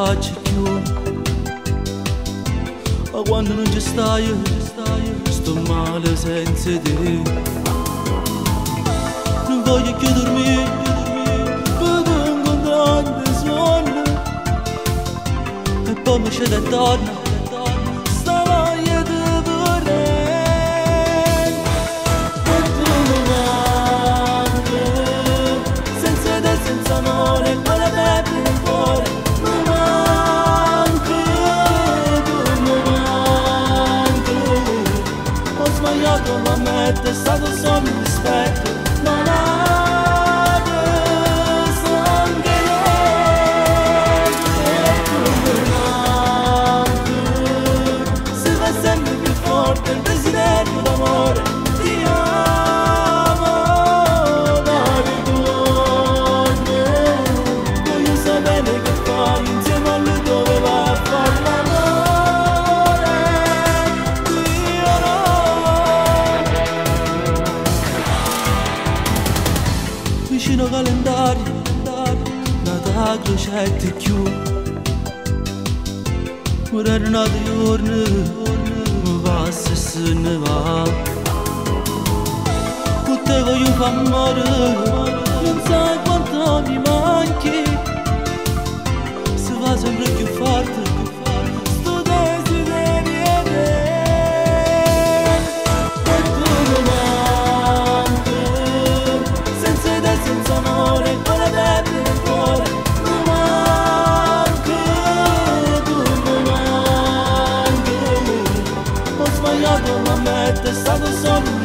piace più. Ma quando non ci stai, sto male senza te. Non voglio più dormire, per incontrare sonno. E poi mi scende e torna, sta voglia di vorrei. E tu mi manchi, senza te, senza amore, quella perdita nel cuore. Mi manchi, tu mi manchi. Ho sbagliato, lo ammetto, è stato solo un dispetto. Non adesso anche lei. E tu mi manchi, si fa sempre più forte il desiderio d'amore. Ti amo, ma ritorni. Voglio sapere che fai insieme a lui, dove vai a fare l'amore. Io no. Vicino calendario, Natale crocette più. Morire nato giorno, mi passa e se ne va. Con te voglio far amore, non sai quanto mi manchi. Si fa sempre più forte, sto desiderio di te. E tu mi manchi, senza te, senza amore, quella perdita nel cuore. Mi manchi, tu mi manchi. Ho sbagliato, lo ammetto, è stato solo un